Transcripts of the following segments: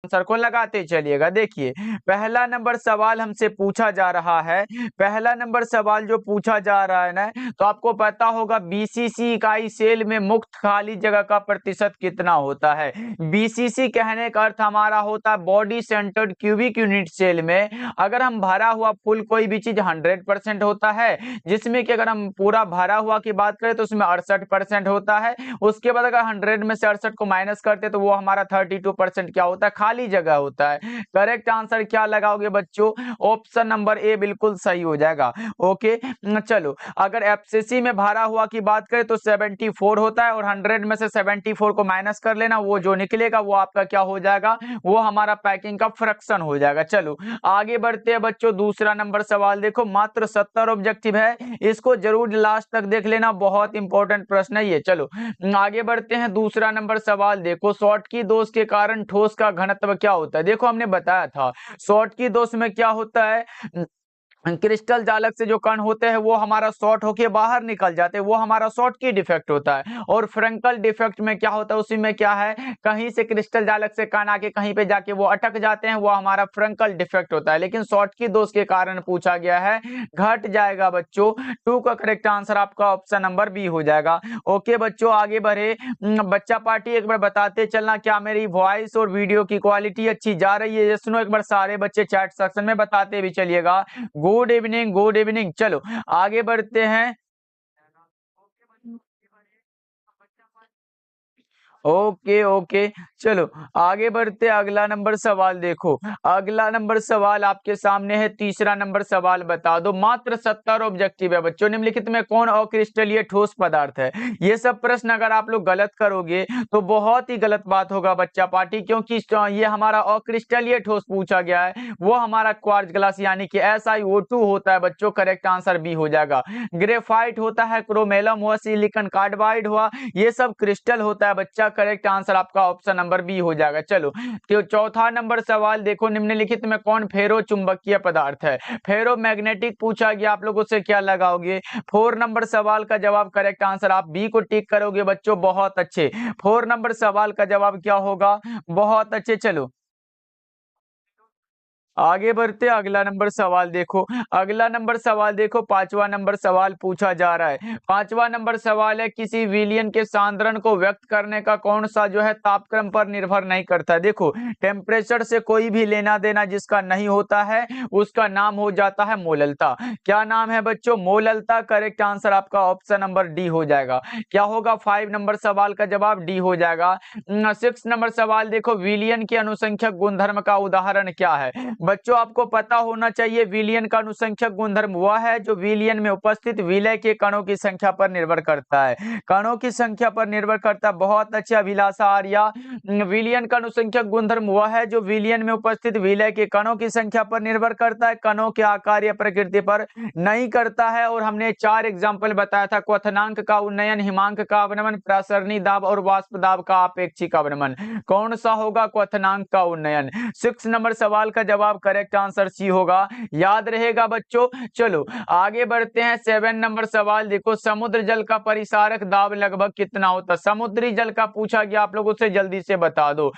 Answer को लगाते चलिएगा। देखिए पहला नंबर सवाल हमसे पूछा जा रहा है, पहला नंबर सवाल जो पूछा जा रहा है ना, तो आपको पता होगा बीसीसी इकाई सेल में मुक्त खाली जगह का प्रतिशत कितना होता है। बीसीसी कहने का अर्थ हमारा होता है body centred cubic unit cell में अगर हम भरा हुआ फुल कोई भी चीज 100% होता है, जिसमें कि अगर हम पूरा भरा हुआ की बात करें तो उसमें 68% होता है। उसके बाद अगर 100 में से 68 को माइनस करते तो वो हमारा 32% क्या होता है, खाली जगह होता है। करेक्ट आंसर क्या लगाओगे बच्चों, ऑप्शन नंबर ए बिल्कुल सही हो जाएगा। ओके चलो, अगर एफसीसी में भरा हुआ की बात करें तो 74 होता है और 100 में से 74 को माइनस कर लेना, वो जो निकलेगा वो आपका क्या हो जाएगा, वो हमारा पैकिंग का फ्रैक्शन हो जाएगा। चलो आगे बढ़ते हैं बच्चों, दूसरा नंबर सवाल देखो, मात्र 70 ऑब्जेक्टिव है, इसको जरूर लास्ट तक देख लेना, बहुत इंपॉर्टेंट प्रश्न है ये। चलो आगे बढ़ते हैं, दूसरा नंबर सवाल देखो, शॉर्टकी दोष के कारण ठोस का घनत्व क्या होता है। देखो हमने बताया था शॉर्टकी दोष में क्या होता है, क्रिस्टल जालक से जो कण होते हैं वो हमारा शॉर्ट होके बाहर निकल जाते हैं, वो हमारा शॉर्ट की डिफेक्ट होता है। और फ्रंकल डिफेक्ट में क्या होता है, उसी में क्या है, कहीं से क्रिस्टल जालक से कण आके कहीं पे जाके वो अटक जाते हैं, वो हमारा फ्रंकल डिफेक्ट होता है। लेकिन शॉर्ट की दोष के कारण पूछा गया है, घट जाएगा बच्चों। 2 का करेक्ट आंसर आपका ऑप्शन नंबर बी हो जाएगा। ओके बच्चों आगे बढ़े, बच्चा पार्टी एक बार बताते चलना क्या मेरी वॉइस और वीडियो की क्वालिटी अच्छी जा रही है, ये सुनो एक बार सारे बच्चे चैट सेक्शन में बताते भी चलिएगा। Good evening, good evening. चलो आगे बढ़ते हैं, ओके ओके चलो आगे बढ़ते, अगला नंबर सवाल देखो, अगला नंबर सवाल आपके सामने है, तीसरा नंबर सवाल बता दो, मात्र 70 ऑब्जेक्टिव है बच्चों, निम्नलिखित में कौन अक्रिस्टलीय ठोस पदार्थ है। ये सब प्रश्न अगर आप लोग गलत करोगे तो बहुत ही गलत बात होगा बच्चा पार्टी, क्योंकि ये हमारा अक्रिस्टलीय ठोस पूछा गया है, वो हमारा क्वार्ट्ज ग्लास यानी कि SiO2 होता है बच्चों, करेक्ट आंसर बी हो जाएगा। ग्रेफाइट होता है, क्रोमेलम हुआ, सिलिकॉन कार्बाइड हुआ, ये सब क्रिस्टल होता है बच्चा, करेक्ट आंसर आपका ऑप्शन नंबर बी हो जाएगा। चलो तो चौथा नंबर सवाल देखो, निम्नलिखित में कौन फेरो चुंबकीय पदार्थ है। फेरो मैग्नेटिक पूछा गया, आप लोगों से क्या लगाओगे, 4 नंबर सवाल का जवाब करेक्ट आंसर आप बी को टिक करोगे बच्चों, बहुत अच्छे। 4 नंबर सवाल का जवाब क्या होगा, बहुत अच्छे। चलो आगे बढ़ते, अगला नंबर सवाल देखो, अगला नंबर सवाल देखो, पांचवा नंबर सवाल पूछा जा रहा है। पांचवा नंबर सवाल है, किसी विलयन के सांद्रण को व्यक्त करने का कौन सा जो है तापक्रम पर निर्भर नहीं करता। देखो टेम्परेचर से कोई भी लेना देना जिसका नहीं होता है उसका नाम हो जाता है मोललता। क्या नाम है बच्चों, मोललता, करेक्ट आंसर आपका ऑप्शन नंबर डी हो जाएगा। क्या होगा, 5 नंबर सवाल का जवाब डी हो जाएगा। 6 नंबर सवाल देखो, विलयन के अनुसंख्यक गुणधर्म का उदाहरण क्या है। बच्चों आपको पता होना चाहिए विलयन का अनुसंख्यक गुणधर्म वह है जो विलयन में उपस्थित विलय के कणों की संख्या पर निर्भर करता है, कणों की संख्या पर निर्भर करता है। बहुत अच्छे अभिलाषा आर्या, विलयन का अनुसंख्यक गुणधर्म वह है जो विलयन में उपस्थित विलय के कणों की संख्या पर निर्भर करता है, कणों के आकार या प्रकृति पर नहीं करता है। और हमने 4 एग्जाम्पल बताया था, क्वथनांक का उन्नयन, हिमांक का अवनमन, प्रासरणी दाब और वाष्प दाब का आपेक्षिक अवनमन। कौन सा होगा, क्वथनांक का उन्नयन। 6 नंबर सवाल का जवाब करेक्ट आंसर सी होगा, याद रहेगा बच्चों। चलो आगे बढ़ते हैं, 7 नंबर सवाल देखो, समुद्र जल का परिसारक दाब लगभग कितना होता है। समुद्री जल का पूछा गया, आप लोगों से जल्दी से बता दो,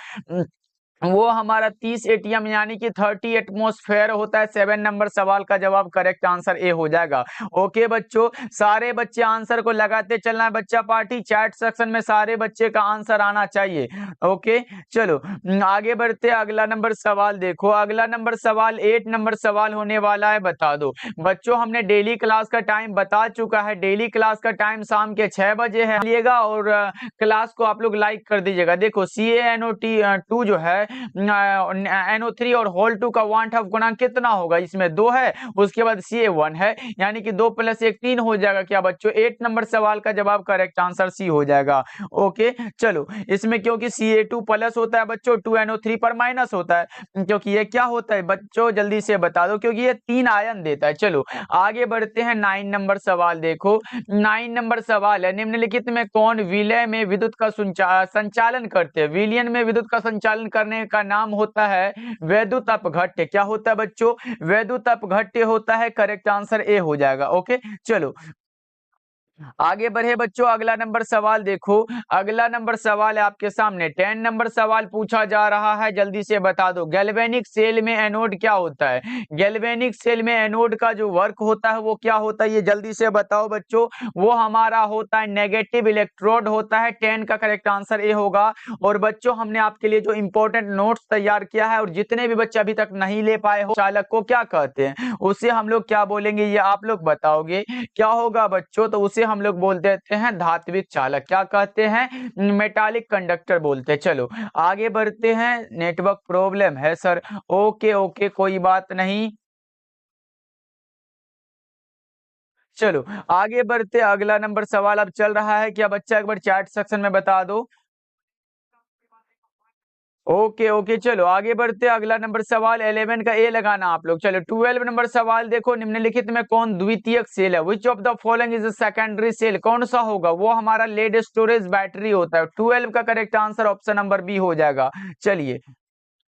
वो हमारा 30 एटीएम यानी कि 30 एटमोस्फेयर होता है। 7 नंबर सवाल का जवाब करेक्ट आंसर ए हो जाएगा। ओके बच्चों, सारे बच्चे आंसर को लगाते चलना है, बच्चा पार्टी चैट सेक्शन में सारे बच्चे का आंसर आना चाहिए। ओके चलो आगे बढ़ते, अगला नंबर सवाल देखो, अगला नंबर सवाल 8 नंबर सवाल होने वाला है, बता दो बच्चों, हमने डेली क्लास का टाइम बता चुका है, डेली क्लास का टाइम शाम के 6 बजे है, और क्लास को आप लोग लाइक कर दीजिएगा। देखो CaNO2 जो है NO3 और होल 2 का 1/2 गुणांक कितना होगा, इसमें 2 है, उसके बाद Ca1 है, यानी कि 2 + 1 3 हो जाएगा। क्या बच्चों, 8 नंबर सवाल का जवाब करेक्ट आंसर सी हो जाएगा। ओके चलो, इसमें क्योंकि Ca2 प्लस होता है बच्चों, 2NO3 पर माइनस होता है, क्योंकि ये क्या होता है बच्चों, जल्दी से बता दो, क्योंकि ये 3 आयन देता है। चलो आगे बढ़ते हैं, 9 नंबर सवाल देखो, 9 नंबर सवाल है, निम्नलिखित में कौन विलय में विद्युत का संचालन करते हैं। विलयन में विद्युत का संचालन करने का नाम होता है वैद्युत अपघट्य। क्या होता है बच्चों, वैद्युत अपघट्य होता है, करेक्ट आंसर ए हो जाएगा। ओके चलो आगे बढ़े बच्चों, अगला नंबर सवाल देखो। अगला नंबर सवाल है आपके सामने, 10 नंबर सवाल पूछा जा रहा है, जल्दी से बता दो। गैल्वेनिक सेल में एनोड क्या होता है? गैल्वेनिक सेल में एनोड का जो वर्क होता है वो क्या होता है, ये जल्दी से बताओ बच्चों। वो हमारा होता है नेगेटिव इलेक्ट्रोड होता है। 10 का करेक्ट आंसर ए होगा। और बच्चों हमने आपके लिए जो इंपॉर्टेंट नोट्स तैयार किया है, और जितने भी बच्चे अभी तक नहीं ले पाए हो, चालक को क्या कहते हैं, उसे हम लोग क्या बोलेंगे, ये आप लोग बताओगे। क्या होगा बच्चों, तो उसे हम लोग बोल देते हैं धात्विक चालक। क्या कहते हैं? मेटालिक कंडक्टर बोलते हैं। चलो आगे बढ़ते हैं। नेटवर्क प्रॉब्लम है सर? ओके ओके, कोई बात नहीं। चलो आगे बढ़ते, अगला नंबर सवाल अब चल रहा है। क्या बच्चा एक बार चैट सेक्शन में बता दो। ओके ओके, चलो आगे बढ़ते, अगला नंबर सवाल 11 का ए लगाना आप लोग। चलो 12 नंबर सवाल देखो, निम्नलिखित में कौन द्वितीयक सेल है? Which of the following is secondary cell? कौन सा होगा? वो हमारा लेड स्टोरेज बैटरी होता है। 12 का correct answer option number B हो जाएगा। चलिए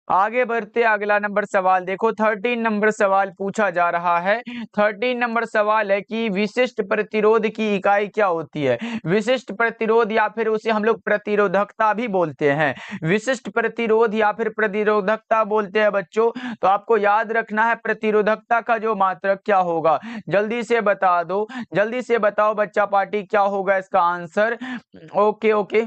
आगे बढ़ते, अगला नंबर सवाल देखो। 13 नंबर सवाल पूछा जा रहा है। 13 नंबर सवाल है कि विशिष्ट प्रतिरोध की इकाई क्या होती है? विशिष्ट प्रतिरोध या फिर उसे हम लोग प्रतिरोधकता भी बोलते हैं। विशिष्ट प्रतिरोध या फिर प्रतिरोधकता बोलते हैं बच्चों। तो आपको याद रखना है प्रतिरोधकता का जो मात्रक क्या होगा, जल्दी से बता दो। जल्दी से बताओ बच्चा पार्टी, क्या होगा इसका आंसर? ओके ओके,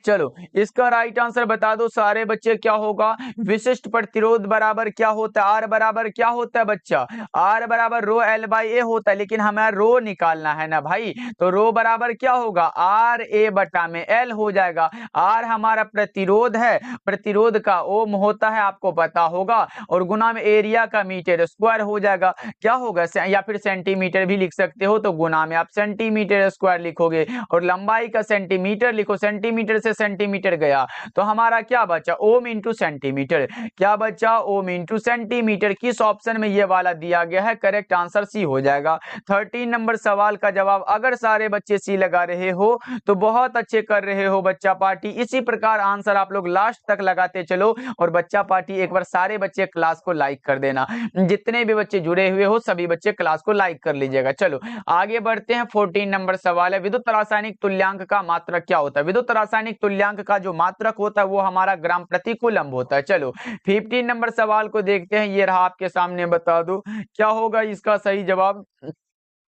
चलो इसका राइट आंसर बता दो सारे बच्चे, क्या होगा? विशिष्ट प्रतिरोध बराबर क्या होता है? आर बराबर क्या होता है बच्चा? आर बराबर रो एल बाई ए होता है, लेकिन हमें रो निकालना है ना भाई। तो रो बराबर क्या होगा? आर ए बटा में एल हो जाएगा। आर हमारा प्रतिरोध है, प्रतिरोध का ओम होता है, आपको पता होगा, और गुना में एरिया का मीटर स्क्वायर हो जाएगा। क्या होगा? या फिर सेंटीमीटर भी लिख सकते हो, तो गुना में आप सेंटीमीटर स्क्वायर लिखोगे, और लंबाई का सेंटीमीटर लिखो, सेंटीमीटर से सेंटीमीटर गया तो हमारा क्या बचा? Ohm into centimetre. क्या बचा? Ohm into centimetre. किस ऑप्शन में ये वाला दिया गया है? करेक्ट आंसर सी हो जाएगा। 13 नंबर सवाल का जवाब, अगर सारे बच्चे सी लगा रहे हो तो बहुत अच्छे कर रहे हो बच्चा पार्टी। इसी प्रकार आंसर आप लोग लास्ट तक लगाते चलो। और बच्चा पार्टी एक बार सारे बच्चे क्लास को लाइक कर देना, जितने भी बच्चे जुड़े हुए हो सभी बच्चे क्लास को लाइक कर लीजिएगा। चलो आगे बढ़ते हैं। 14 नंबर सवाल है, विद्युत रासायनिक तुल्यांक का मात्रक क्या होता है? विद्युत रासायनिक तुल्यांक का जो मात्रक होता है वो हमारा ग्राम प्रति कूलम होता है। चलो 15 नंबर सवाल को देखते हैं, ये रहा आपके सामने, बता दो क्या होगा इसका सही जवाब।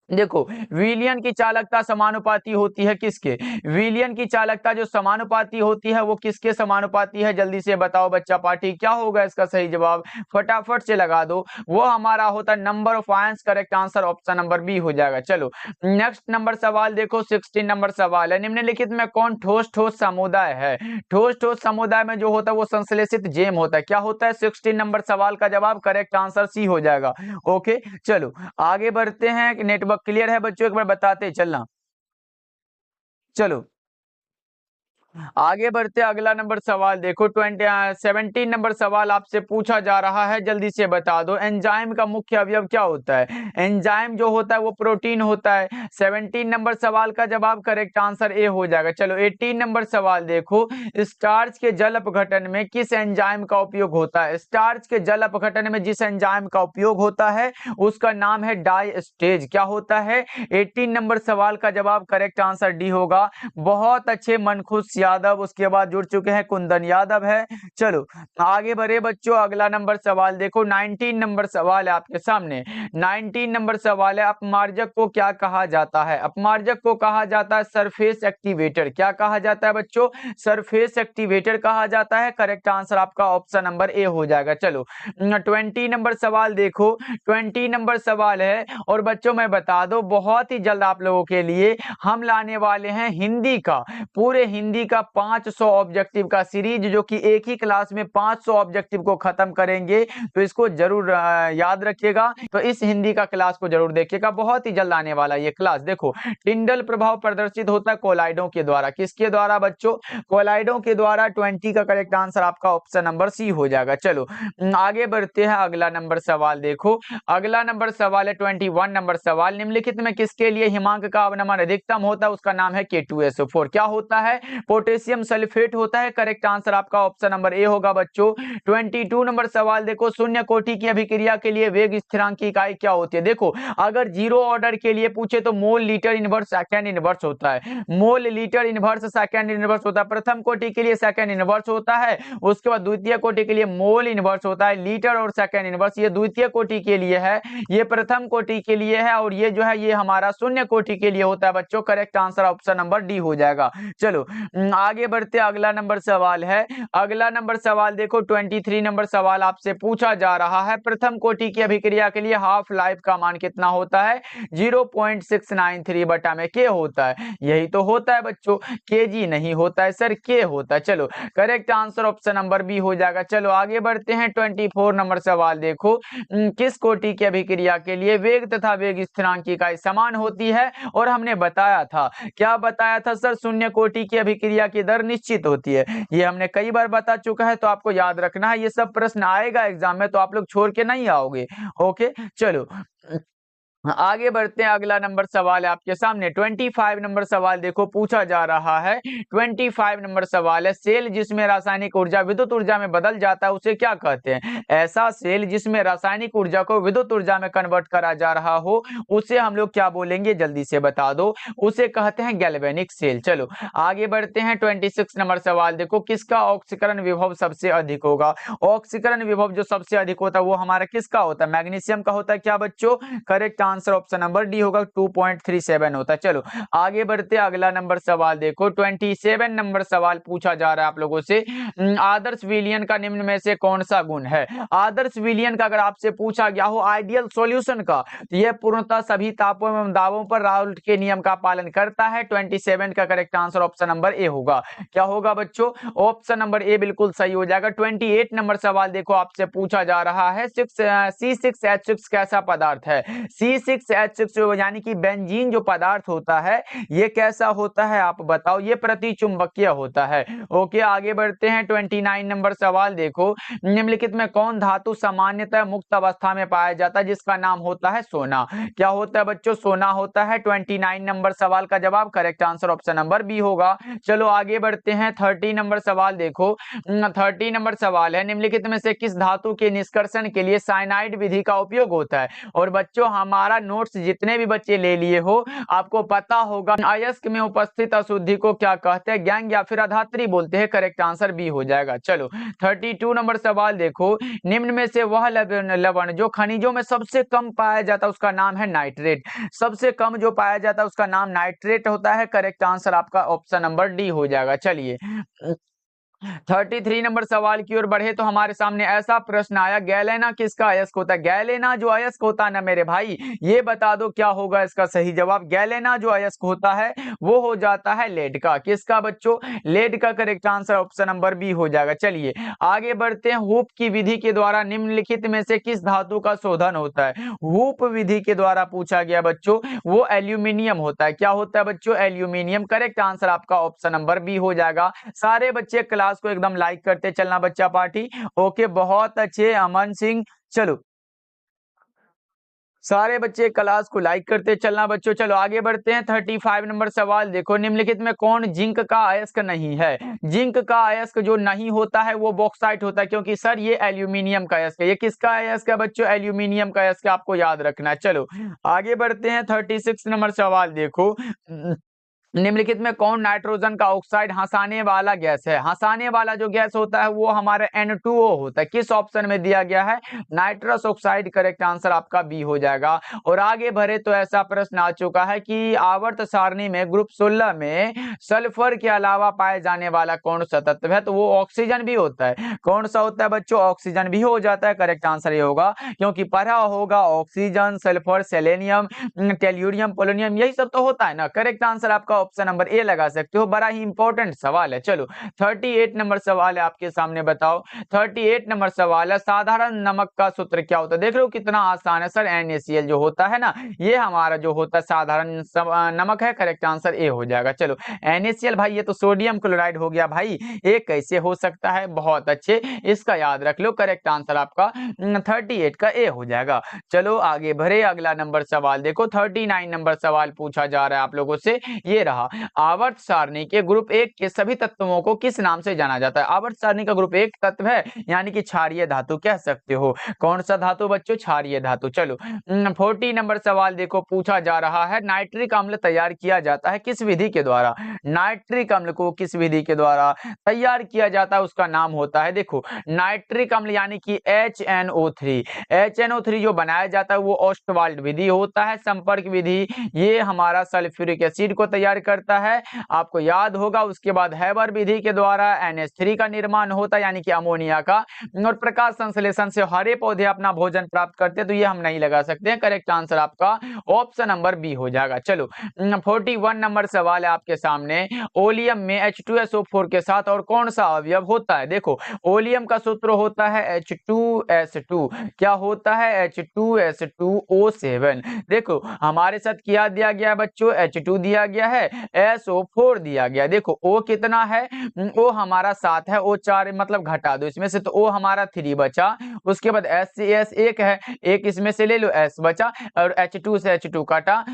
देखो विलियन की चालकता समानुपाती होती है किसके? विलियन की चालकता जो समानुपाती होती है वो किसके समानुपाती है? जल्दी से बताओ बच्चा पार्टी, क्या होगा इसका सही जवाब? फटाफट से लगा दो। वो हमारा होता है number of ions. Correct answer option number B हो जाएगा। चलो नेक्स्ट नंबर सवाल देखो, 16 नंबर सवाल है, निम्नलिखित में कौन ठोस ठोस समुदाय है? ठोस ठोस समुदाय में जो होता है वो संश्लेषित जेम होता है। क्या होता है? 16 नंबर सवाल का जवाब करेक्ट आंसर सी हो जाएगा। ओके चलो आगे बढ़ते हैं। नेटवर्क क्लियर है बच्चों? एक बार बताते चलना। चलो आगे बढ़ते, अगला नंबर सवाल देखो। 17 नंबर सवाल आपसे पूछा जा रहा है, जल्दी से बता दो एंजाइम का मुख्य अवयव क्या होता है? एंजाइम जो होता है वो प्रोटीन होता है। 17 नंबर सवाल का जवाब करेक्ट आंसर ए हो जाएगा। चलो 18 नंबर सवाल देखो, स्टार्च के जल अपघटन में किस एंजाइम का उपयोग होता है? स्टार्च के जल अपघटन में जिस एंजाइम का उपयोग होता है उसका नाम है डायस्टेज। क्या होता है? 18 नंबर सवाल का जवाब करेक्ट आंसर डी होगा। बहुत अच्छे, मनखुश यादव उसके बाद जुड़ चुके हैं, कुंदन यादव है। चलो आगे बढ़े बच्चों, अगला नंबर सवाल देखो। 19 नंबर सवाल है आपके सामने। 19 नंबर सवाल है, अपमार्जक को क्या कहा जाता है? अपमार्जक को कहा जाता है सरफेस एक्टिवेटर। क्या कहा जाता है बच्चों? सरफेस एक्टिवेटर कहा जाता है। करेक्ट आंसर आपका ऑप्शन नंबर ए हो जाएगा। चलो 20 नंबर सवाल देखो। 20 नंबर सवाल है, और बच्चों मैं बता दो बहुत ही जल्द आप लोगों के लिए हम लाने वाले हैं हिंदी का, पूरे हिंदी का 500 ऑब्जेक्टिव का सीरीज, जो कि एक ही क्लास में 500 ऑब्जेक्टिव को खत्म करेंगे। तो इसको जरूर याद रखिएगा। तो इस हिंदी का क्लास को जरूर देखिएगा, बहुत ही जल्द आने वाला ये क्लास। देखो टिंडल प्रभाव प्रदर्शित होता है कोलाइडों के द्वारा। किसके द्वारा बच्चों? कोलाइडों के द्वारा। 20 का करेक्ट आंसर आपका ऑप्शन नंबर सी हो जाएगा। चलो आगे बढ़ते हैं, अगला नंबर सवाल देखो। अगला नंबर सवाल है 21 नंबर सवाल, निम्नलिखित में किसके लिए हिमांक का अवनमन अधिकतम होता है? उसका नाम है K2SO4। क्या होता है? पोटेशियम सल्फेट होता है। करेक्ट आंसर आपका ऑप्शन नंबर ए होगा बच्चों। 22 नंबर सवाल देखो, शून्य कोटि की अभिक्रिया के लिए वेग स्थिरांक की इकाई क्या होती है? देखो, अगर जीरो ऑर्डर के लिए पूछे तो mole litre inverse second inverse होता है। Mole litre inverse second inverse होता है। प्रथम कोटि के लिए सेकंड इनवर्स होता है, उसके बाद द्वितीय कोटि के लिए मोल इनवर्स होता है। लीटर और सेकंड इनवर्स ये द्वितीय कोटि के लिए है, ये प्रथम कोटि के लिए है, और ये जो है ये हमारा शून्य कोटि के लिए होता है बच्चों। Correct answer option number D हो जाएगा। चलो आगे बढ़ते, अगला नंबर सवाल है। अगला नंबर सवाल देखो, 23 नंबर सवाल आपसे पूछा जा रहा है, प्रथम कोटि की अभिक्रिया के लिए हाफ लाइफ का मान कितना होता है? 0.693 बटा में के होता है। यही तो होता है बच्चों, केजी नहीं होता है सर, के होता है। चलो correct answer option number B हो जाएगा। चलो आगे बढ़ते हैं, 24 नंबर सवाल देखो, किस कोटि की अभिक्रिया के लिए वेग तथा वेग स्थिरांक की इकाई समान होती है? और हमने बताया था, क्या बताया था सर? शून्य कोटि की अभिक्रिया की दर निश्चित होती है। ये हमने कई बार बता चुका है, तो आपको याद रखना है। ये सब प्रश्न आएगा एग्जाम में, तो आप लोग छोड़ के नहीं आओगे। ओके चलो आगे बढ़ते हैं, अगला नंबर सवाल है आपके सामने। 25 नंबर सवाल देखो, पूछा जा रहा है। 25 नंबर सवाल है, सेल जिसमें रासायनिक ऊर्जा विद्युत ऊर्जा में बदल जाता है उसे क्या कहते हैं? ऐसा सेल जिसमें रासायनिक ऊर्जा को विद्युत ऊर्जा में कन्वर्ट करा जा रहा हो, उसे हम लोग क्या बोलेंगे? जल्दी से बता दो। उसे कहते हैं गैल्वेनिक सेल। चलो आगे बढ़ते हैं, 26 नंबर सवाल देखो, किसका ऑक्सीकरण विभव सबसे अधिक होगा? ऑक्सीकरण विभव जो सबसे अधिक होता है वो हमारा किसका होता है? मैग्नीशियम का होता है क्या बच्चों? Correct answer option number D होगा, 2.37 होता है। चलो आगे बढ़ते, अगला नंबर सवाल देखो, 27 नंबर सवाल पूछा जा रहा है आप लोगों से, आदर्श विलयन का निम्न में से कौन सा गुण है? आदर्श विलयन का अगर आपसे पूछा गया हो आइडियल सॉल्यूशन का, तो यह पूर्णतः सभी तापों एवं दाबों पर राउल्ट के नियम का पालन करता है। 27 का correct answer option number A होगा। क्या होगा बच्चों? ऑप्शन नंबर ए बिल्कुल सही हो जाएगा। 28 नंबर सवाल देखो, आपसे पूछा जा रहा है, C6H6 कैसा पदार्थ है? C6H6 यानी कि बेंजीन जो पदार्थ होता है, ये कैसा होता है आप बताओ? ये प्रतिचुंबकीय होता है। ओके आगे बढ़ते हैं, 29 नंबर सवाल देखो, निम्नलिखित में कौन धातु सामान्यतः मुक्त अवस्था में पाया जाता है जिसका नाम होता है सोना? क्या होता है बच्चों? सोना होता है। 29 नंबर सवाल का जवाब correct answer option number B होगा। चलो आगे बढ़ते हैं, 30 नंबर सवाल देखो, 30 नंबर सवाल है, निम्नलिखित में से किस धातु के निष्कर्षण के लिए साइनाइड विधि का उपयोग होता है? और बच्चों हमारा नोट्स जितने भी बच्चे ले लिए हो, आपको पता होगा अयस्क में उपस्थित अशुद्धि को क्या कहते हैं? गैंग या फिर अधात्री बोलते हैं। करेक्ट आंसर बी हो जाएगा। चलो 32 नंबर सवाल देखो, निम्न में से वह लवण जो खनिजों में सबसे कम पाया जाता है उसका नाम है नाइट्रेट। सबसे कम जो पाया जाता है उसका नाम नाइट्रेट होता है। करेक्ट आंसर आपका ऑप्शन नंबर डी हो जाएगा। चलिए 33 नंबर सवाल की ओर बढ़े तो हमारे सामने ऐसा प्रश्न आया, गैलेना किसका अयस्क होता है? गैलेना जो अयस्क होता है ना मेरे भाई, ये बता दो क्या होगा इसका सही जवाब? गैलेना जो अयस्क होता है वो हो जाता है लेड का। किसका बच्चों? लेड का। Correct answer option number B हो जाएगा। चलिए आगे बढ़ते हैं, हूप की विधि के द्वारा निम्नलिखित में से किस धातु का शोधन होता है? हूप विधि के द्वारा पूछा गया बच्चों, वो एल्यूमिनियम होता है। क्या होता है बच्चों? एल्यूमिनियम। करेक्ट आंसर आपका ऑप्शन नंबर बी हो जाएगा। सारे बच्चे क्लास को एकदम लाइक करते चलना बच्चा पार्टी। ओके बहुत अच्छे अमन सिंह। चलो सारे बच्चे क्लास को लाइक करते चलना बच्चों। चलो आगे बढ़ते हैं, 35 नंबर सवाल देखो, निम्नलिखित में कौन जिंक का अयस्क नहीं है? जिंक का अयस्क जो नहीं होता है वो बॉक्साइट होता है, क्योंकि सर ये एल्यूमिनियम का अयस्क है। ये किसका अयस्क है बच्चों? एल्यूमिनियम का अयस्क, आपको याद रखना है। चलो आगे बढ़ते हैं, 36 नंबर सवाल देखो, निम्नलिखित में कौन नाइट्रोजन का ऑक्साइड हंसाने वाला गैस है? हंसाने वाला जो गैस होता है वो हमारा N2O होता है। किस ऑप्शन में दिया गया है? Nitrous oxide. करेक्ट आंसर आपका बी हो जाएगा। और आगे बढ़े तो ऐसा प्रश्न आ चुका है कि आवर्त सारणी में ग्रुप 16 में सल्फर के अलावा पाए जाने वाला कौन सा तत्व है? तो वो ऑक्सीजन भी होता है। कौन सा होता है बच्चों? ऑक्सीजन भी हो जाता है। करेक्ट आंसर ये होगा, क्योंकि पढ़ा होगा oxygen, sulphur, selenium, tellurium, polonium, यही सब तो होता है ना। करेक्ट आंसर आपका ऑप्शन नंबर ए लगा सकते हो। बड़ा ही इंपॉर्टेंट सवाल है। चलो 38 नंबर सवाल है आपके सामने, बताओ 38 नंबर सवाल है, साधारण नमक का सूत्र क्या होता है? देख रहे हो कितना आसान है सर। NaCl जो होता है ना, ये हमारा जो होता है साधारण नमक है। करेक्ट आंसर ए हो जाएगा। चलो NaCl भाई, ये तो सोडियम क्लोराइड हो गया भाई, ये कैसे हो सकता है? बहुत अच्छे, इसका याद रख लो। करेक्ट आंसर आपका 38 का ए हो जाएगा। चलो आगे बढ़े, अगला नंबर सवाल देखो, 39 नंबर सवाल पूछा जा रहा है आप लोगों से। ये रहा। आवर्त सारणी के ग्रुप 1 के सभी तत्वों को किस नाम से जाना जाता है? आवर्त सारणी का ग्रुप 1 तत्व है, यानी कि क्षारीय धातु कह सकते हो। कौन सा धातु बच्चों? क्षारीय धातु। चलो 40 नंबर सवाल देखो, पूछा जा रहा है नाइट्रिक अम्ल तैयार किया जाता है किस विधि के द्वारा? नाइट्रिक अम्ल को किस विधि के द्वारा तैयार किया जाता है, उसका नाम होता है, देखो, नाइट्रिक अम्ल यानी कि HNO3। HNO3 जो बनाया जाता है वो ओस्टवाल्ड विधि होता है। संपर्क विधि ये हमारा सल्फ्यूरिक एसिड को तैयार करता है, आपको याद होगा। उसके बाद हैबर विधि के द्वारा NH3 का निर्माण होता है, यानी कि अमोनिया का। और प्रकाश संश्लेषण से हरे पौधे अपना भोजन प्राप्त करते हैं, तो ये हम नहीं लगा सकते हैं। करेक्ट आंसर आपका ऑप्शन नंबर बी हो जाएगा। चलो 41 नंबर सवाल है आपके सामने। ओलियम में H2SO4 के साथ और कौन सा अवयव होता है? देखो, ओलियम का सूत्र होता है H2S2। क्या होता है? H2S2O7। देखो हमारे साथ क्या दिया गया है बच्चों? H2 दिया गया है, SO4 दिया गया। देखो O कितना है? O हमारा 7 है, O 4 मतलब घटा दो इसमें से, तो O हमारा 3 बचा। उसके बाद S से S 1 है, एक इसमें से ले लो, S बचा, और H2 से H2 काटा,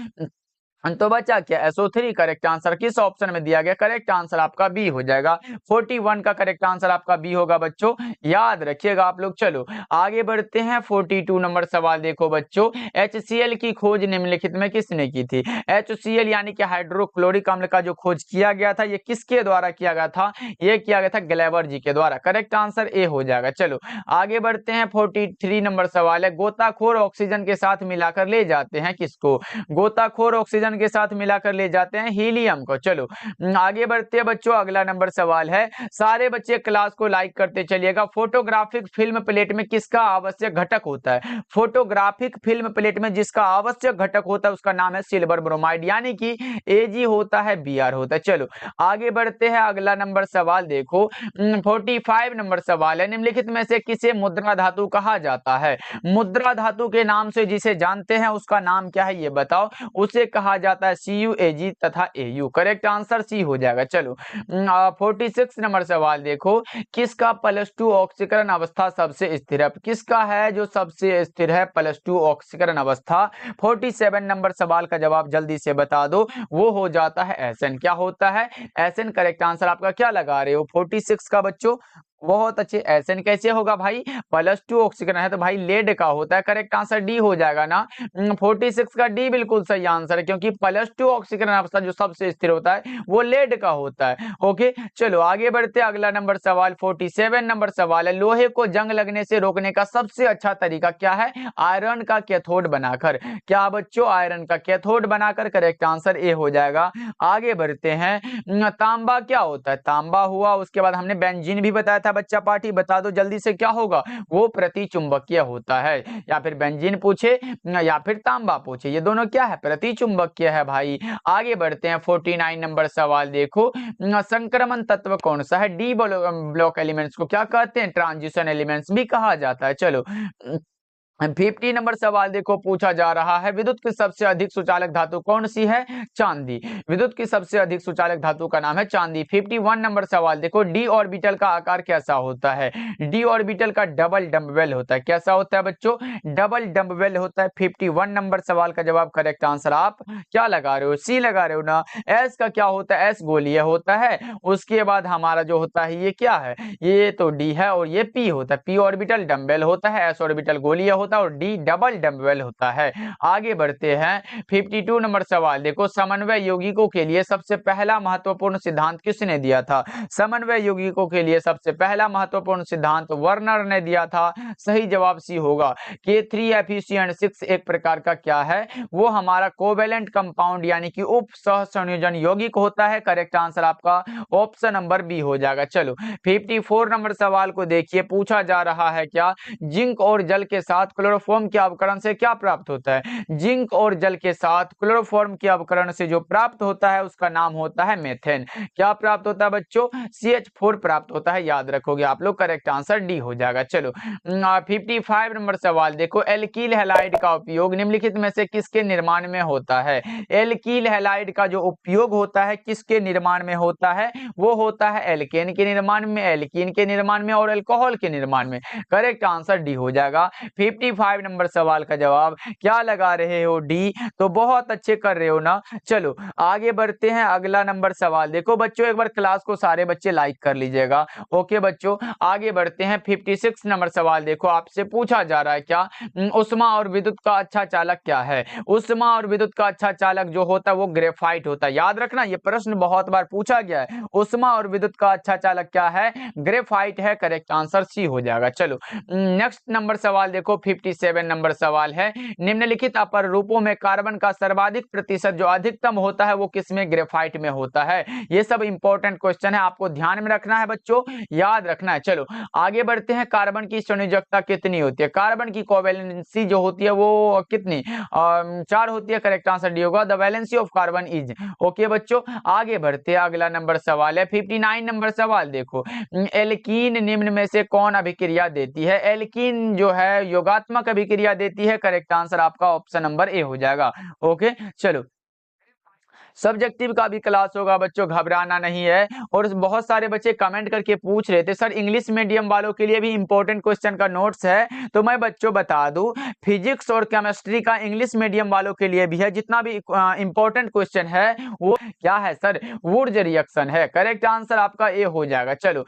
तो बचा क्या? SO3। करेक्ट आंसर किस ऑप्शन में दिया गया? करेक्ट आंसर आपका बी हो जाएगा। 41 का करेक्ट आंसर आपका बी होगा बच्चों, याद रखिएगा आप लोग। चलो आगे बढ़ते हैं। 42 नंबर सवाल देखो बच्चों, HCl की खोज निम्नलिखित में किसने की थी? HCl यानी कि हाइड्रोक्लोरिक अम्ल का जो खोज किया गया था, ये किसके द्वारा किया गया था? ये किया गया था ग्लेवर जी के द्वारा। करेक्ट आंसर ए हो जाएगा। चलो आगे बढ़ते हैं। 43 नंबर सवाल है, गोताखोर ऑक्सीजन के साथ मिलाकर ले जाते हैं किसको? गोताखोर ऑक्सीजन के साथ मिलाकर ले जाते हैं हीलियम को। चलो आगे बढ़ते हैं बच्चों, अगला नंबर सवाल है, सारे बच्चे क्लास को लाइक करते चलिएगा। फोटोग्राफिक फिल्म प्लेट में किसका आवश्यक घटक होता है? फोटोग्राफिक फिल्म प्लेट में जिसका आवश्यक घटक होता है उसका नाम है सिल्वर ब्रोमाइड, यानी कि Ag होता है, Br होता है। चलो आगे बढ़ते हैं, अगला नंबर सवाल देखो। 45 नंबर सवाल है, निम्नलिखित में से किसे मुद्रा धातु कहा जाता है? मुद्रा धातु के नाम से जिसे जानते हैं उसका नाम क्या है, ये बताओ। उसे कहा जाता है Cu, Ag तथा Au। करेक्ट आंसर सी हो जाएगा। चलो 46 नंबर सवाल देखो, किसका +2 ऑक्सीकरण अवस्था सबसे स्थिर है? किसका है जो सबसे स्थिर है +2 ऑक्सीकरण अवस्था? 47 नंबर सवाल का जवाब जल्दी से बता दो, वो हो जाता है Sn। क्या होता है? Sn। करेक्ट आंसर आपका क्या लगा रहे हो 46 का बच्चों? बहुत अच्छे। Sn कैसे होगा भाई? +2 ऑक्सीकरण है तो भाई लेड का होता है। करेक्ट आंसर डी हो जाएगा ना। 46 का डी बिल्कुल सही आंसर है, क्योंकि +2 ऑक्सीकरण अवस्था जो सबसे स्थिर होता है वो लेड का होता है। ओके चलो आगे बढ़ते हैं, अगला नंबर सवाल 47 नंबर सवाल है, लोहे को जंग लगने से रोकने का सबसे अच्छा तरीका क्या है? आयरन का कैथोड बनाकर। क्या बच्चों? आयरन का कैथोड बनाकर। करेक्ट आंसर ए हो जाएगा। आगे बढ़ते हैं, तांबा क्या होता है? तांबा हुआ, उसके बाद हमने बेंजीन भी बताया था बच्चा पार्टी, बता दो जल्दी से क्या होगा? वो प्रतिचुंबकीय होता है। या फिर बेंजीन पूछे या फिर तांबा पूछे, ये दोनों क्या है? प्रतिचुंबकीय है भाई। आगे बढ़ते हैं, 49 नंबर सवाल देखो, संक्रमण तत्व कौन सा है? डी ब्लॉक एलिमेंट्स को क्या कहते हैं? ट्रांजिशन एलिमेंट्स भी कहा जाता है। चलो 50 नंबर सवाल देखो, पूछा जा रहा है, विद्युत की सबसे अधिक सुचालक धातु कौन सी है? चांदी। विद्युत की सबसे अधिक सुचालक धातु का नाम है चांदी। 51 नंबर सवाल देखो, डी ऑर्बिटल का आकार कैसा होता है? डी ऑर्बिटल का डबल डंबवेल होता है। कैसा होता है बच्चों? डबल डंबवेल होता है। 51 नंबर सवाल का जवाब करेक्ट आंसर आप क्या लगा रहे हो? सी लगा रहे हो ना। एस का क्या होता है? एस गोलीय होता है। उसके बाद हमारा जो होता है ये क्या है? ये तो डी है, और ये पी होता है। पी ऑर्बिटल डंबेल होता है, एस ऑर्बिटल गोलीय होता है, और डी डबल डंबेल होता है। आगे बढ़ते हैं, 52 नंबर सवाल देखो, समन्वय यौगिकों के लिए सबसे पहला महत्वपूर्ण सिद्धांत किसने दिया था? समन्वय यौगिकों के लिए सबसे पहला महत्वपूर्ण सिद्धांत वर्नर ने दिया था। सही जवाब सी होगा। K3FeC6 एक प्रकार का क्या है? वो हमारा कोवेलेंट कंपाउंड यानी कि उप सह संयोजन यौगिक होता है। करेक्ट आंसर आपका ऑप्शन नंबर बी हो जाएगा। चलो 54 नंबर सवाल को देखिए, पूछा जा रहा है क्या, जिंक और जल के साथ क्लोरोफॉर्म के अवकरण से क्या प्राप्त होता है? जिंक और जल के साथ क्लोरोफॉर्म के अवकरण से जो प्राप्त होता है उसका नाम होता है मेथेन। क्या प्राप्त होता है बच्चों? CH4 प्राप्त होता है, याद रखोगे आप लोग। करेक्ट आंसर डी हो जाएगा। चलो 55 नंबर सवाल देखो, एल्कील हैलाइड का उपयोग निम्नलिखित में से किसके निर्माण में होता है? एल्कील हैलाइड का जो उपयोग होता है किसके निर्माण में होता है? वो होता है एल्केन के निर्माण में, एल्कीन के निर्माण में, और अल्कोहल के निर्माण में। करेक्ट आंसर डी हो जाएगा। 55 नंबर सवाल का जवाब क्या लगा रहे हो? डी। तो बहुत अच्छे कर रहे हो ना। चलो आगे बढ़ते हैं, अगला नंबर सवाल देखो बच्चों, एक बार क्लास को सारे बच्चे लाइक कर लीजिएगा। ओके बच्चों, आगे बढ़ते हैं। 56 नंबर सवाल देखो, आपसे पूछा जा रहा है क्या, उष्मा और विद्युत का अच्छा चालक क्या है? उष्मा और विद्युत का अच्छा चालक जो होता है वो ग्रेफाइट होता है। याद रखना, ये प्रश्न बहुत बार पूछा गया है। उष्मा और विद्युत का अच्छा चालक क्या है? ग्रेफाइट है। करेक्ट आंसर सी हो जाएगा। चलो नेक्स्ट नंबर सवाल देखो, 57 नंबर सवाल है, निम्नलिखित अपर रूपों में कार्बन का सर्वाधिक प्रतिशत जो अधिकतम होता है वो किसमें? ग्रेफाइट में होता है। ये सब इंपॉर्टेंट क्वेश्चन है, आपको ध्यान में रखना है बच्चों, याद रखना है। चलो आगे बढ़ते हैं। कार्बन की संयोजकता कितनी होती है? कार्बन की कोवैलेंसी जो होती है वो कितनी? 4 होती है। करेक्ट आंसर डी होगा, the valency of carbon is. Okay बच्चों, आगे बढ़ते हैं, अगला नंबर सवाल है 59 नंबर सवाल देखो, एल्कीन निम्न में से कौन अभिक्रिया देती है? एल्कीन जो है योगात्मक अभिक्रिया देती है। करेक्ट आंसर आपका ऑप्शन नंबर ए हो जाएगा। ओके चलो, सब्जेक्टिव का भी क्लास होगा बच्चों, घबराना नहीं है। और बहुत सारे बच्चे कमेंट करके पूछ रहे थे सर इंग्लिश मीडियम वालों के लिए भी इंपॉर्टेंट क्वेश्चन का नोट्स है, तो मैं बच्चों बता दूं, फिजिक्स और केमिस्ट्री का इंग्लिश मीडियम वालों के लिए भी है। जितना भी इंपॉर्टेंट क्वेश्चन है वो क्या है सर? वुर्ज रिएक्शन है। करेक्ट आंसर आपका ए हो जाएगा। चलो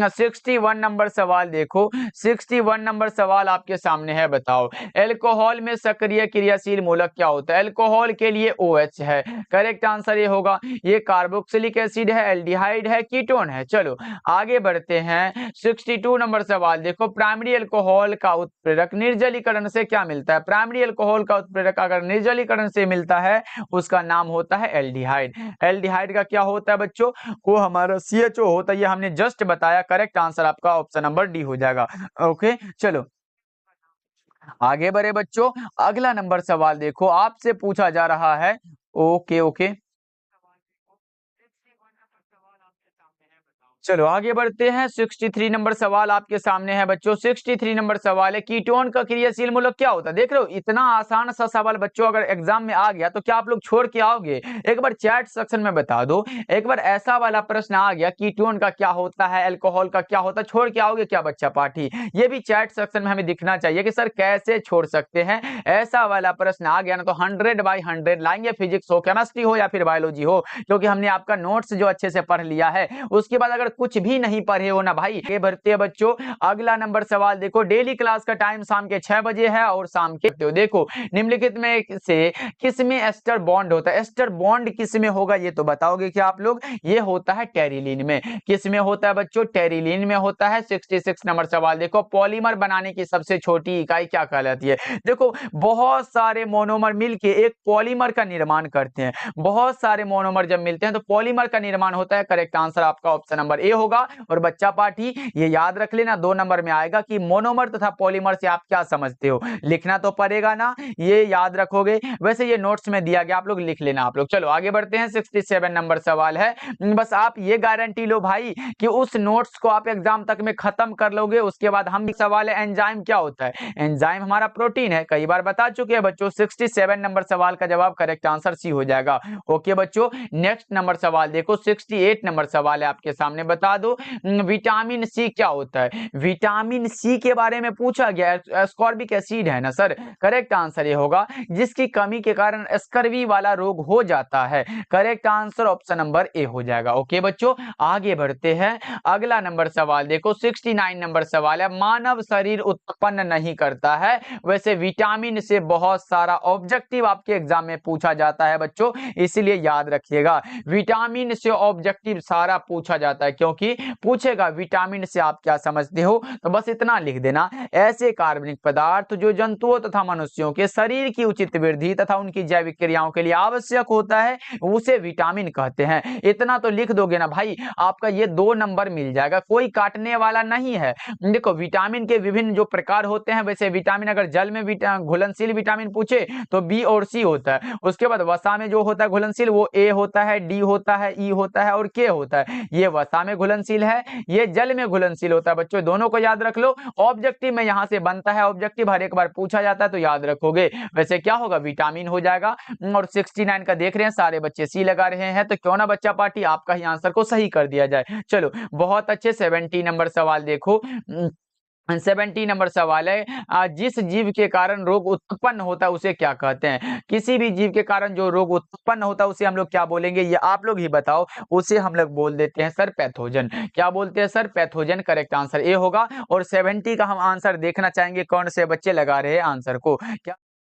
61 नंबर सवाल देखो, 61 नंबर सवाल आपके सामने है, बताओ एल्कोहल में सक्रिय क्रियाशील मूलक क्या होता है? एल्कोहल के लिए OH है। करेक्ट आंसर ये होगा, ये कार्बोक्सिलिक एसिड है, एल्डिहाइड है, कीटोन है। चलो आगे बढ़ते हैं। 62 नंबर सवाल देखो, प्राइमरी अल्कोहल का उत्प्रेरक निर्जलीकरण से क्या मिलता है? प्राइमरी अल्कोहल का उत्प्रेरक अगर निर्जलीकरण से मिलता है उसका नाम होता है एल्डिहाइड। एल्डिहाइड का क्या होता है बच्चों? वो हमारा CHO होता है, ये हमने जस्ट बताया। करेक्ट आंसर आपका ऑप्शन नंबर डी हो जाएगा। ओके चलो आगे बढ़े बच्चों, अगला नंबर सवाल देखो, आपसे पूछा जा रहा है। ओके ओके चलो आगे बढ़ते हैं। 63 नंबर सवाल आपके सामने है बच्चों, 63 नंबर सवाल है, कीटोन का क्रियाशील मूलक क्या होता है? देख रहे हो, इतना आसान सा सवाल बच्चों अगर एग्जाम में आ गया तो क्या आप लोग छोड़ के आओगे? एक बार चैट सेक्शन में बता दो, एक बार ऐसा वाला प्रश्न आ गया कीटोन का क्या होता है, अल्कोहल का क्या होता है, छोड़ के आओगे क्या बच्चा पाठी? ये भी चैट सेक्शन में हमें दिखना चाहिए कि सर कैसे छोड़ सकते हैं। ऐसा वाला प्रश्न आ गया ना तो 100/100 लाएंगे, फिजिक्स हो, केमिस्ट्री हो या फिर बायोलॉजी हो, क्योंकि हमने आपका नोट्स जो अच्छे से पढ़ लिया है। उसके बाद अगर कुछ भी नहीं पढ़े हो ना भाई, ये भरते हैं बच्चों। अगला नंबर सवाल देखो, डेली क्लास का टाइम शाम के 6 बजे है और शाम के देखो निम्नलिखित में से किस में एस्टर बॉन्ड होता है? एस्टर बॉन्ड किस में होगा ये तो बताओगे क्या आप लोग? ये होता है टेरिलीन में। किस में होता है बच्चों? टेरिलीन में होता है। 66 नंबर सवाल देखो, पॉलीमर बनाने की सबसे छोटी इकाई क्या कहलाती है? देखो बहुत सारे मोनोमर मिलके एक पॉलीमर का निर्माण करते हैं। बहुत सारे मोनोमर जब मिलते हैं तो पॉलीमर का निर्माण होता है। करेक्ट आंसर आपका ऑप्शन नंबर ए होगा। और बच्चा पाठी ये याद रख लेना, 2 नंबर में आएगा कि मोनोमर तथा पॉलीमर से आप क्या समझते हो, लिखना तो पड़ेगा ना, ये याद रखोगे। वैसे ये नोट्स में दिया गया, आप लोग लिख लेना आप लोग। चलो आगे बढ़ते हैं। 67 नंबर सवाल है, बस आप ये गारंटी लो भाई कि उस नोट्स को आप एग्जाम तक में खत्म कर लोगे। उसके बाद हम सवाल है, एंजाइम क्या होता है? एंजाइम हमारा प्रोटीन है, कई बार बता चुके हैं बच्चों। 67 नंबर सवाल का जवाब करेक्ट आंसर सी हो जाएगा। ओके बच्चों, नेक्स्ट नंबर सवाल देखो, 68 नंबर सवाल है आपके सामने, बता दो विटामिन सी क्या होता है? विटामिन सी के बारे में पूछा गया है। एस्कॉर्बिक एसिड है ना सर, करेक्ट आंसर ये होगा, जिसकी कमी के कारण स्कर्वी वाला रोग हो जाता है। Correct answer option number A हो जाएगा। ओके बच्चों, आगे बढ़ते हैं। अगला नंबर सवाल देखो, 69 नंबर सवाल है, मानव शरीर उत्पन्न नहीं करता है। वैसे विटामिन से बहुत सारा ऑब्जेक्टिव आपके एग्जाम में पूछा जाता है बच्चों, इसलिए याद रखिएगा विटामिन से ऑब्जेक्टिव सारा पूछा जाता है, क्योंकि पूछेगा विटामिन से आप क्या समझते हो, तो बस इतना लिख देना, ऐसे कार्बनिक पदार्थ जो जंतुओं तथा मनुष्यों के शरीर की उचित वृद्धि तथा उनकी जैविक क्रियाओं के लिए आवश्यक होता है, उसे विटामिन कहते हैं। इतना तो लिख दोगे ना भाई, आपका ये 2 नंबर मिल जाएगा, कोई काटने वाला नहीं है। देखो विटामिन के विभिन्न जो प्रकार होते हैं, वैसे विटामिन अगर जल में घुलनशील विटामिन पूछे तो बी और सी होता है। उसके बाद वसा में जो होता है घुलनशील वो ए होता है, डी होता है, ई होता है और के होता है। ये वसा में घुलनशील है, ये जल में घुलनशील होता है। बच्चों दोनों को याद रख लो, ऑब्जेक्टिव में यहां से बनता है, ऑब्जेक्टिव हर एक बार पूछा जाता है तो याद रखोगे। वैसे क्या होगा, विटामिन हो जाएगा। और 69 का देख रहे हैं सारे बच्चे सी लगा रहे हैं, तो क्यों ना बच्चा पार्टी आपका ही आंसर को सही कर दिया जाए। चलो बहुत अच्छे। 70 नंबर सवाल देखो, 70 नंबर सवाल है, जिस जीव के कारण रोग उत्पन्न होता है उसे क्या कहते हैं? किसी भी जीव के कारण जो रोग उत्पन्न होता है उसे हम लोग क्या बोलेंगे, ये आप लोग ही बताओ। उसे हम लोग बोल देते हैं सर पैथोजन। क्या बोलते हैं sir? Pathogen. Correct answer A होगा। और 70 का हम आंसर देखना चाहेंगे, कौन से बच्चे लगा रहे हैं आंसर को। क्या